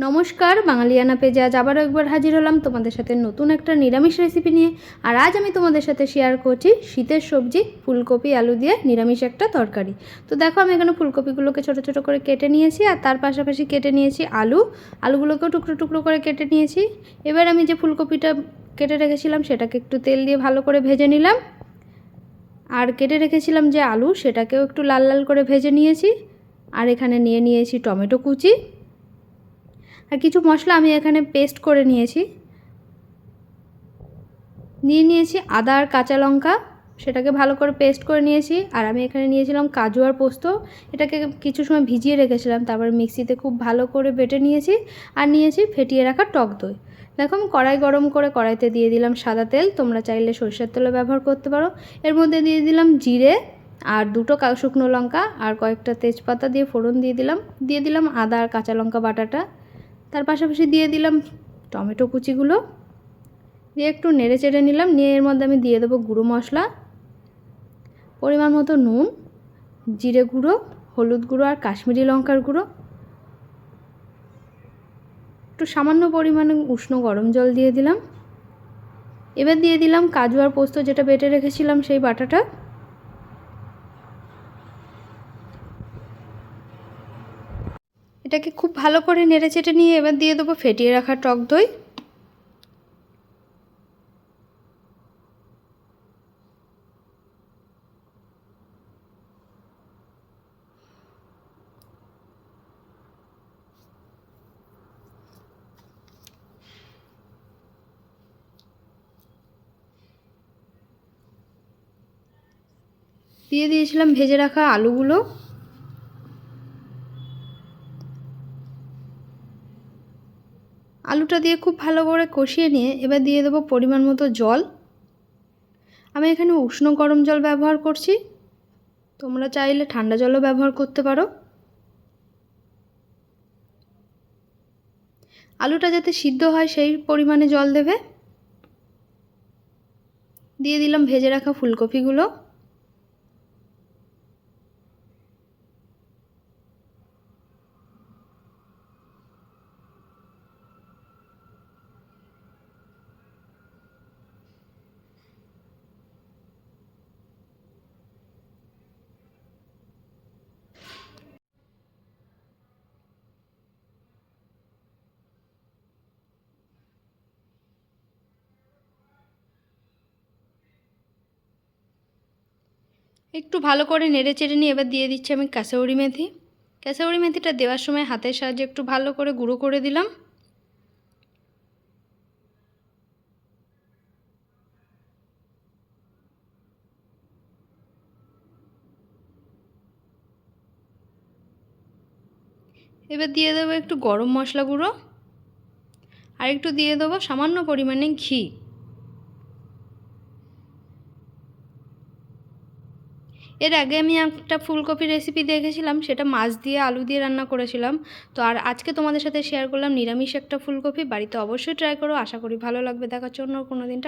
নমস্কার, বাঙালিয়ানা পেজে আজ আবারও একবার হাজির হলাম তোমাদের সাথে নতুন একটা নিরামিষ রেসিপি নিয়ে। আর আজ আমি তোমাদের সাথে শেয়ার করছি শীতের সবজি ফুলকপি আলু দিয়ে নিরামিষ একটা তরকারি। তো দেখো, আমি এখানে ফুলকপিগুলোকে ছোটো ছোটো করে কেটে নিয়েছি আর তার পাশাপাশি কেটে নিয়েছি আলুগুলোকেও টুকরো টুকরো করে কেটে নিয়েছি। এবার আমি যে ফুলকপিটা কেটে রেখেছিলাম সেটাকে একটু তেল দিয়ে ভালো করে ভেজে নিলাম। আর কেটে রেখেছিলাম যে আলু, সেটাকেও একটু লাল লাল করে ভেজে নিয়েছি। আর এখানে নিয়ে নিয়েছি টমেটো কুচি, আর কিছু মশলা আমি এখানে পেস্ট করে নিয়েছি। নিয়েছি আদা আর কাঁচা লঙ্কা, সেটাকে ভালো করে পেস্ট করে নিয়েছি। আর আমি এখানে নিয়েছিলাম কাজু আর পোস্ত, এটাকে কিছু সময় ভিজিয়ে রেখেছিলাম, তারপর মিক্সিতে খুব ভালো করে বেটে নিয়েছি। আর নিয়েছি ফেটিয়ে রাখা টক দই। দেখো, আমি কড়াই গরম করে কড়াইতে দিয়ে দিলাম সাদা তেল, তোমরা চাইলে সরষের তেলও ব্যবহার করতে পারো। এর মধ্যে দিয়ে দিলাম জিরে আর দুটো শুকনো লঙ্কা আর কয়েকটা তেজপাতা দিয়ে ফোড়ন দিয়ে দিলাম আদা আর কাঁচা লঙ্কা বাটাটা। তার পাশাপাশি দিয়ে দিলাম টমেটো কুচিগুলো, দিয়ে একটু নেড়ে চেড়ে নিলাম। নিয়ে এর মধ্যে আমি দিয়ে দেবো গুঁড়ো মশলা, পরিমাণ মতো নুন, জিরে গুঁড়ো, হলুদ গুঁড়ো আর কাশ্মীরি লঙ্কার গুঁড়ো, একটু সামান্য পরিমাণে উষ্ণ গরম জল দিয়ে দিলাম। এবার দিয়ে দিলাম কাজু আর পোস্ত যেটা বেটে রেখেছিলাম সেই বাটাটা। এটাকে খুব ভালো করে নেড়ে চেটে নিয়ে এবার দিয়ে দেবো ফেটিয়ে রাখা টক দই। দিয়ে দিয়েছিলাম ভেজে রাখা আলুগুলো। আলুটা দিয়ে খুব ভালো করে কষিয়ে নিয়ে এবার দিয়ে দেবো পরিমাণ মতো জল। আমি এখানে উষ্ণ গরম জল ব্যবহার করছি, তোমরা চাইলে ঠান্ডা জলও ব্যবহার করতে পারো। আলুটা যাতে সিদ্ধ হয় সেই পরিমাণে জল দেবে। দিয়ে দিলাম ভেজে রাখা ফুলকপিগুলো। একটু ভালো করে নেড়ে চেড়ে নিয়ে এবার দিয়ে দিচ্ছি আমি কাসৌরি মেথি। কাসৌরি মেথিটা দেওয়ার সময় হাতের সাহায্যে একটু ভালো করে গুঁড়ো করে দিলাম। এবার দিয়ে দেবো একটু গরম মশলা গুঁড়ো, আর একটু দিয়ে দেবো সামান্য পরিমাণে ঘি। এর আগে আমি একটা ফুলকপি রেসিপি দেখেছিলাম, সেটা মাছ দিয়ে আলু দিয়ে রান্না করেছিলাম। তো আর আজকে তোমাদের সাথে শেয়ার করলাম নিরামিষ একটা ফুলকপি। বাড়িতে অবশ্যই ট্রাই করো, আশা করি ভালো লাগবে। দেখার জন্য কোনো দিনটা।